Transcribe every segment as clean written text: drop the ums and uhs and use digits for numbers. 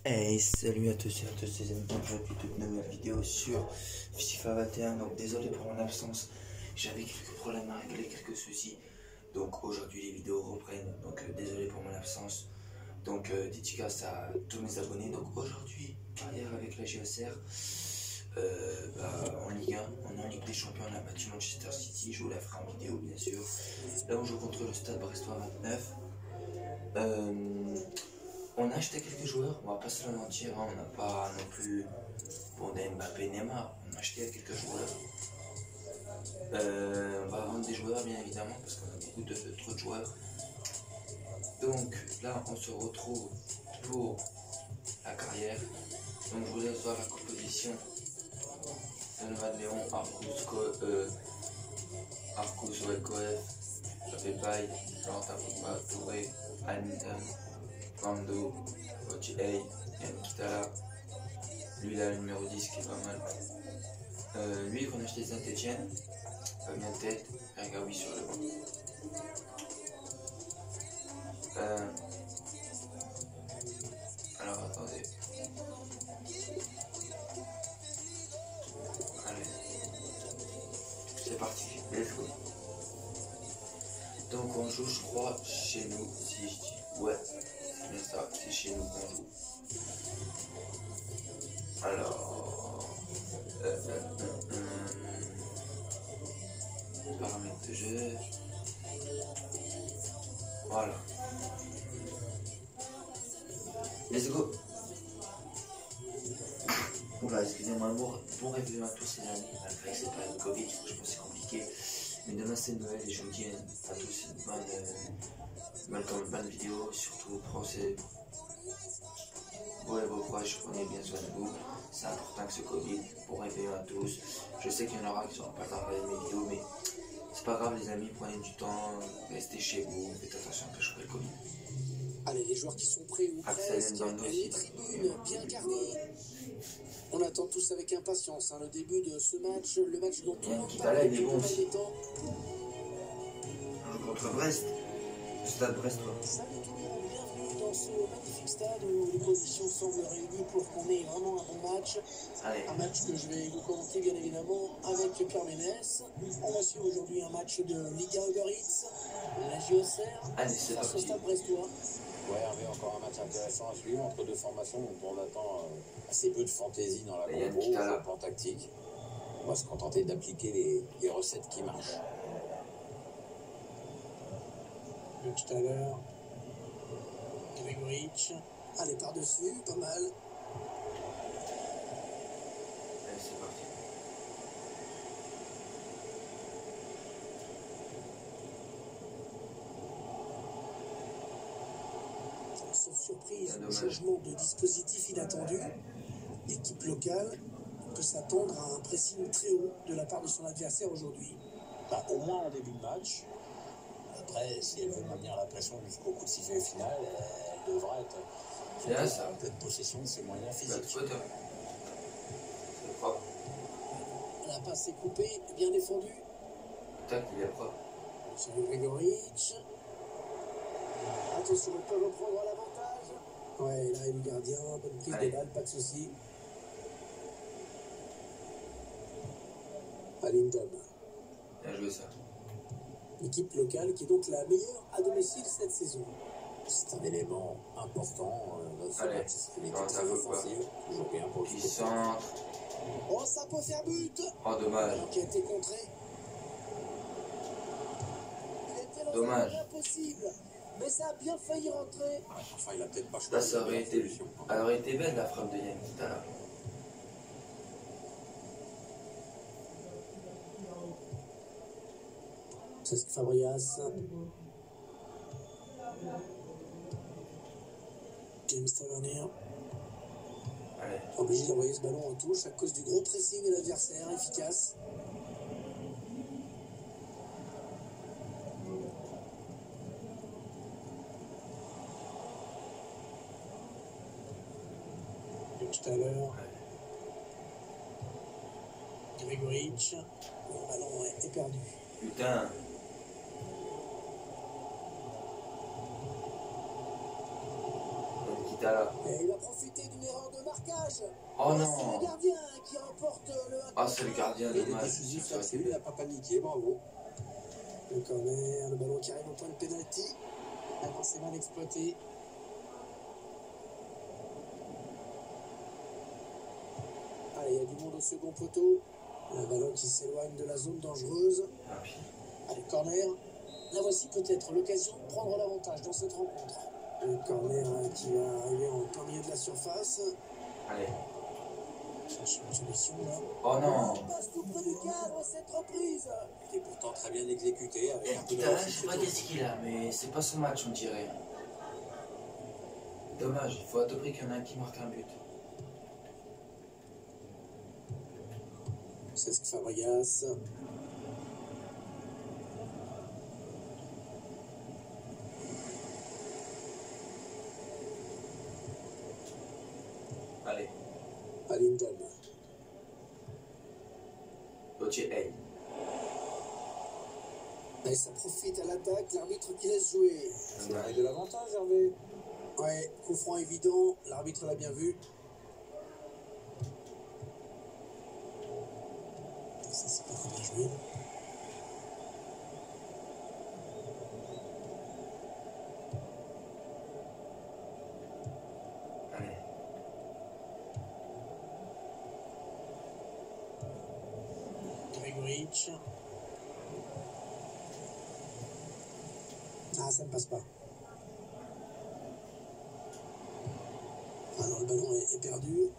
Hey, salut à tous et à toutes les amis, bienvenue pour toute nouvelle vidéo sur FIFA 21. Donc désolé pour mon absence, j'avais quelques problèmes à régler, quelques soucis. Donc aujourd'hui les vidéos reprennent, donc désolé pour mon absence. Donc dédicace à tous mes abonnés. Donc aujourd'hui, carrière avec la JOCR en Ligue 1, on est en Ligue des Champions, on a battu Manchester City, je vous la ferai en vidéo bien sûr. Là on joue contre le Stade Brestois 29. On a acheté quelques joueurs, on va pas se le mentir, hein, on n'a pas non plus pour des Mbappé, Neymar, on a acheté quelques joueurs. On va vendre des joueurs bien évidemment parce qu'on a beaucoup trop de joueurs. Donc là on se retrouve pour la carrière. Donc je vous laisse voir la composition. Donovan Léon, Arcus Oekoef, Pepay, Valentin Pogba, Touré, Hamilton, Mando, Otiei, Yann Kitala. Lui là le numéro 10 qui est pas mal. Lui qu'on a acheté Saint-Etienne, pas bien de tête, Regaoui sur le banc. Alors attendez. Allez. C'est parti, let's go. Donc on joue je crois chez nous, si je dis ouais, c'est bien ça, c'est chez nous qu'on joue. Alors paramètres de jeu. Voilà. Let's go. Oula, excusez-moi, bon réveillon à tous les amis, malgré que c'est pas le Covid, je pense que c'est compliqué. Mais demain c'est Noël et je vous dis à tous une bonne vidéo, surtout pensez vos et vos proches, prenez bien soin de vous. C'est important que ce Covid, bon réveillon à tous. Je sais qu'il y en aura qui n'auront pas le temps de regarder mes vidéos, mais c'est pas grave les amis, prenez du temps, restez chez vous, faites attention que je choper le Covid. Allez, les joueurs qui sont prêts ou presque, les tribunes bien garnies. On attend tous avec impatience le début de ce match, le match dont tout le monde parle depuis pas mal de temps. Contre Brest, le Stade Brestois. Salut tout le monde, bienvenue dans ce magnifique stade où les conditions semblent réunies pour qu'on ait vraiment un bon match. Allez. Un match que je vais vous commenter bien évidemment avec Pierre Ménès. On va suivre aujourd'hui un match de Liga Uber Eats, la JOCR, face au Stade Brestois. Ouais, Hervé, encore un match intéressant à suivre entre deux formations dont on attend assez peu de fantaisie dans la compo, sur le plan tactique. On va se contenter d'appliquer les recettes qui marchent. Tout à l'heure, Gregoric, allez par-dessus, pas mal. Allez, c'est parti. Sauf surprise, changement de dispositif inattendu. L'équipe locale peut s'attendre à un pressing très haut de la part de son adversaire aujourd'hui. Au moins en début de match. Après, si elle veut maintenir la pression jusqu'au coup de sifflet final, elle devra être en pleine possession de ses moyens physiques. C'est propre. La passe est coupée, bien défendue. Tac, il est propre. Sur Gregoric. Attention, ils peuvent reprendre l'avantage. Ouais, là, il est le gardien, bonne prise de balle, pas de souci. Alindom. Bien joué ça. L'équipe locale qui est donc la meilleure à domicile cette saison. C'est un élément important dans ce match. C'est une équipe très offensive, toujours bien pour le centre. Oh, ça peut faire but. Oh, dommage. Qui a été contré. Il était dans dommage. Impossible. Mais ça a bien failli rentrer. Enfin, il a peut-être pas choisi. Là, ça aurait été belle la frappe de Yann Kitala. Cesc Fabregas. James Tavernier. Obligé d'envoyer ce ballon en touche à cause du gros pressing de l'adversaire, efficace. Tout à l'heure. Gregoric. Le ballon est perdu. Putain. Kitala. Et il a profité d'une erreur de marquage. Oh c'est non. le gardien qui remporte le 1. Ah, c'est le gardien, Il est dommage. décisif là-dessus, il n'a pas paniqué, bravo. Le corner, le ballon qui arrive au point de pénalty. C'est mal exploité. Allez, il y a du monde au second poteau. Le ballon qui s'éloigne de la zone dangereuse. Allez, corner. Là voici peut-être l'occasion de prendre l'avantage dans cette rencontre. Le corner qui va arriver en plein milieu de la surface. Allez. Cherche une solution là. Oh non. On passe tout près du cadre cette reprise. Il est pourtant très bien exécuté avec un peu de Kitala, je sais pas qu'est-ce qu'il a, mais c'est pas son match, on dirait. Dommage, il faut à tout prix qu'il y en a un qui marque un but. Cesc Fabregas. Allez. Allington. Gauthier, hey. Et ça profite à l'attaque, l'arbitre qui laisse jouer. C'est l'arrêt de l'avantage, Hervé. Ouais, coup franc évident, l'arbitre l'a bien vu. Ça c'est pas très bien joué. Allez. Gregoritch. Ah, ça ne passe pas. Ah non, le ballon est perdu.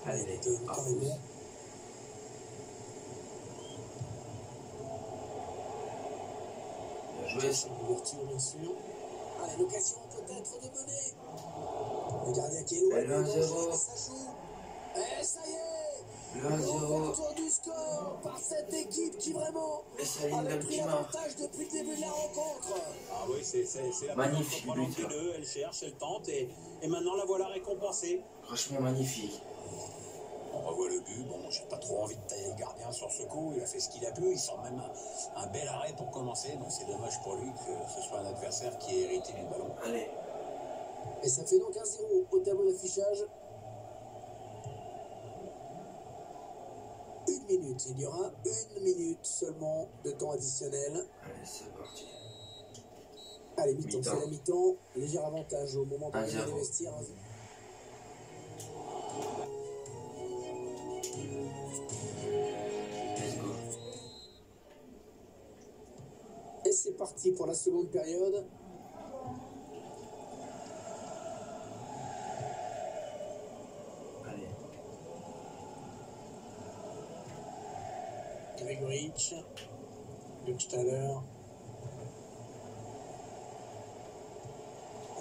Allez, il était carrément. Bien joué. Ouverture, bien sûr. Allez, l'occasion peut-être de mener. Le gardien qui est loin. Le 1-0. Ça joue. Et ça y est. Le 1-0. L'ouverture du score par cette équipe qui vraiment Et c'est avait Lindholm pris qui marque. l'avantage depuis le début de la rencontre. Ah oui, c'est la Magnifique première but, fois là. elle cherche, elle tente et maintenant la voilà récompensée. Franchement magnifique. On revoit le but, bon, j'ai pas trop envie de tailler le gardien sur ce coup, il a fait ce qu'il a pu, il sort même un bel arrêt pour commencer, donc c'est dommage pour lui que ce soit un adversaire qui ait hérité du ballon. Allez. Et ça fait donc 1-0 au tableau d'affichage. 1 minute, il y aura 1 minute seulement de temps additionnel. Allez, c'est parti. Allez, mi-temps, c'est la mi-temps. Léger avantage au moment de 1-0. gagner les vestiaires. Let's go. Et c'est parti pour la seconde période. Allez. Gregoritch, Burgstaller.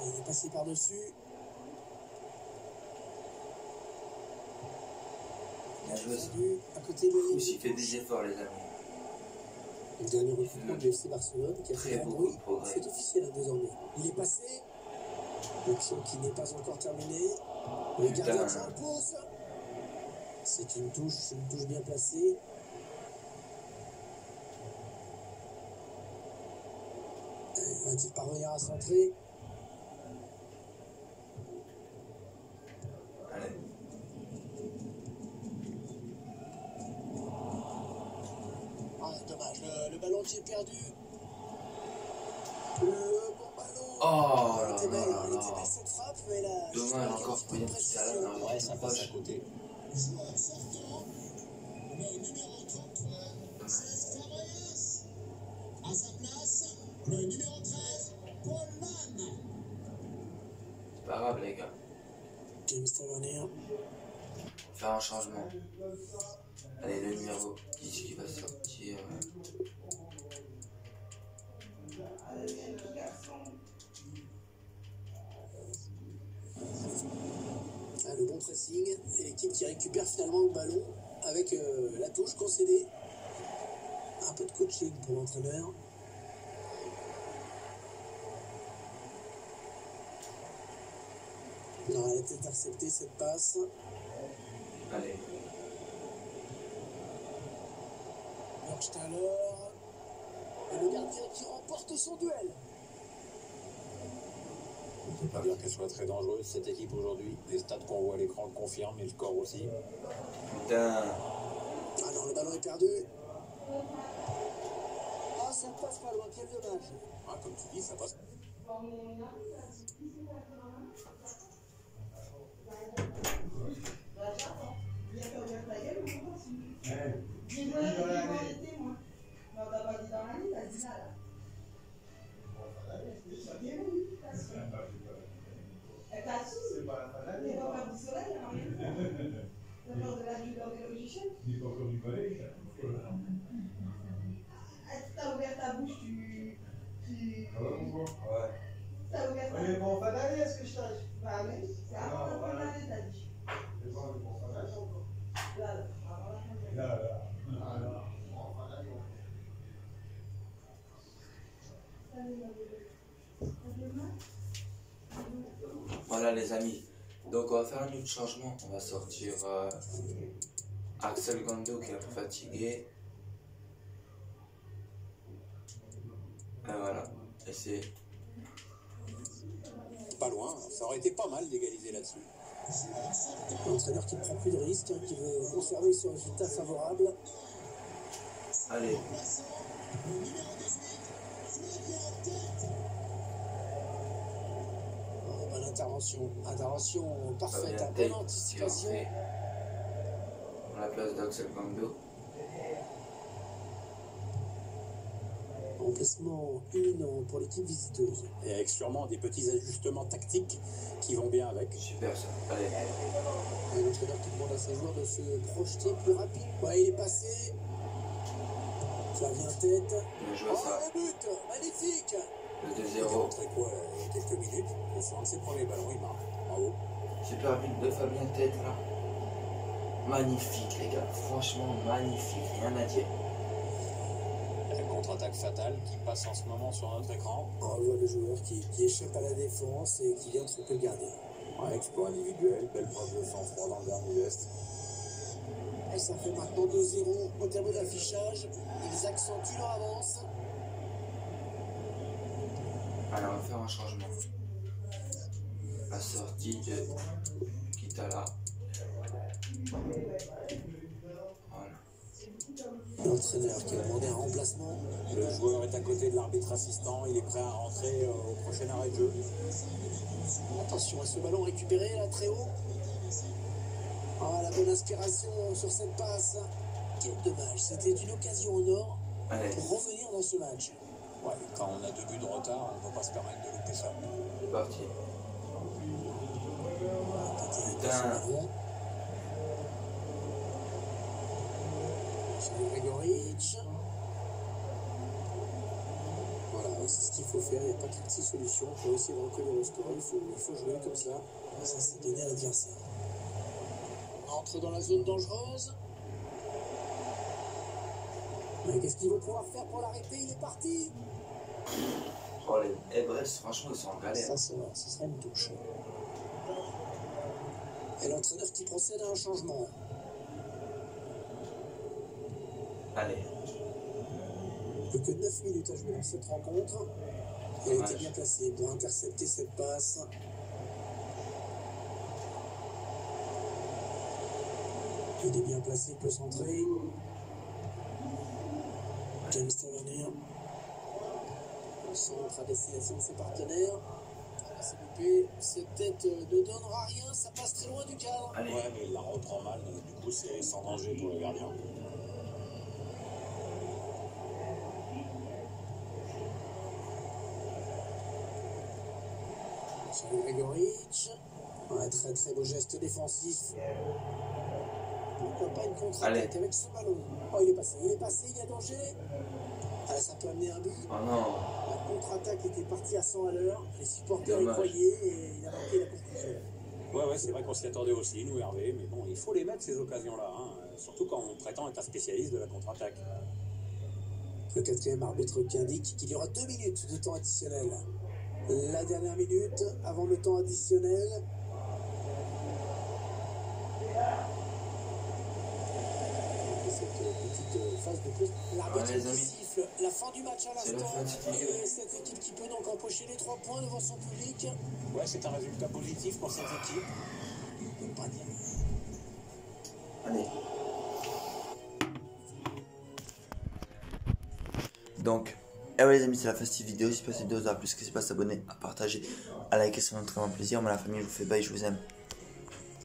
Il est passé par-dessus. Bien joué ça. À côté de la Il fait des efforts les amis. Le dernier recrutement du FC Barcelone qui a fait un bruit, progrès. c'est officiel désormais. Il est passé, l'action qui n'est pas encore terminée. Le gardien s'impose. C'est une touche bien placée. Va-t-il parvenir à centrer? Allez. Ah, dommage, le ballon qui est perdu. Le bon ballon. Oh Elle était belle, là elle là. était belle cette frappe, mais là. Dommage encore pour une petite salade dans le Ouais, ça passe à côté. Joueur sortant, le numéro 33, Cesc Fabregas. À sa place, le numéro 13, Paul Mann. C'est pas grave les gars. James Tavernier. Faire un changement. Allez, le numéro qui va sortir. Ah, le bon pressing et l'équipe qui récupère finalement le ballon avec la touche concédée. Un peu de coaching pour l'entraîneur. Non, elle a été interceptée cette passe. Allez. Burgstaller. Et le gardien qui remporte son duel. On ne peut pas dire qu'elle soit très dangereuse, cette équipe aujourd'hui. Les stats qu'on voit à l'écran le confirment et le score aussi. Putain. Ah non, le ballon est perdu. Ah, ça ne passe pas loin, quel dommage. Ah, comme tu dis, ça passe. T'as ouvert ta bouche, t'as ouvert ta bouche. Mais bon, fin d'année, est-ce que je t'ai... Bah oui, c'est avant la fin d'année, t'as dit. C'est pas pour fin d'année encore. Là, avant la fin d'année. Là. Voilà les amis, donc on va faire un autre changement, on va sortir Axel Gando qui est un peu fatigué. Et voilà, et c'est... Pas loin, ça aurait été pas mal d'égaliser là-dessus. L'entraîneur qui ne prend plus de risques, qui veut conserver son résultat favorable. Allez. Bonne intervention parfaite, bonne anticipation. À la place d'Axel Gando. Remplacement imminent pour l'équipe visiteuse. Et avec sûrement des petits ajustements tactiques qui vont bien avec. Super ça, allez. Et l'entraîneur qui demande à ses joueurs de se projeter plus rapide. Ouais, il est passé. Flavien tête. Bien joué ça. Le but, magnifique. Le 2-0. Il a montré quoi il y a quelques minutes. Au fond de ses premiers ballons, il marque. Bravo. Super but de Fabien Tête là. Magnifique les gars, franchement magnifique, rien à dire. La contre-attaque fatale qui passe en ce moment sur notre écran. On voit le joueur qui échappe à la défense et qui vient tromper le gardien. Ouais, exploit individuel, belle preuve de sang-froid dans le dernier geste. Et ça fait maintenant 2-0 au tableau d'affichage. Ils accentuent leur avance. Allez, on va faire un changement. La sortie de Kitala. Voilà. L'entraîneur qui a demandé un remplacement. Le joueur est à côté de l'arbitre assistant, il est prêt à rentrer au prochain arrêt de jeu. Attention à ce ballon récupéré là très haut. Ah, la bonne inspiration sur cette passe. Quel dommage, c'était une occasion en or pour revenir dans ce match. Ouais, quand on a 2 buts de retard, on ne peut pas se permettre de louper ça. C'est parti. Putain. Grégoric. Voilà, c'est ce qu'il faut faire, il n'y a pas 36 solutions pour essayer de recoller le score, il faut jouer comme ça. Et ça, c'est donné à l'adversaire. On entre dans la zone dangereuse. Mais qu'est-ce qu'il va pouvoir faire pour l'arrêter? Il est parti. Oh, les Brest, franchement, ils sont en galère. Ça serait une touche. Et l'entraîneur qui procède à un changement. Allez. Plus que 9 minutes à jouer dans cette rencontre. Il a été bien placé pour intercepter cette passe. Il est bien placé, il peut centrer. James Tavernier. Le centre à destination de ses partenaires. C'est loupé. Cette tête ne donnera rien, ça passe très loin du cadre. Allez. Ouais, mais il la reprend mal, donc du coup c'est sans danger pour le gardien. Grégoric. Ouais, très très beau geste défensif. Pourquoi pas une contre-attaque avec ce ballon? Oh, il est passé, il y a danger. Ah, ça peut amener un but. Oh non. La contre-attaque était partie à 100 à l'heure. Les supporters y croyaient et il a marqué la conclusion. Ouais, c'est vrai qu'on s'y attendait aussi, nous Hervé, mais bon, il faut les mettre ces occasions-là, hein, surtout quand on prétend être un spécialiste de la contre-attaque. Le 4e arbitre qui indique qu'il y aura 2 minutes de temps additionnel. La dernière minute avant le temps additionnel. cette petite phase de pause. L'arbitre qui siffle la fin du match à l'instant. Et cette équipe qui peut donc empocher les 3 points devant son public. Ouais, c'est un résultat positif pour cette équipe. On peut pas dire. Allez. Donc, et ouais les amis, c'est la fin de cette vidéo. Si cette vidéo vous a plu, ce qui se passe, abonnez, à partager, à liker, ça me fait vraiment plaisir. Moi la famille, je vous fais bye, je vous aime.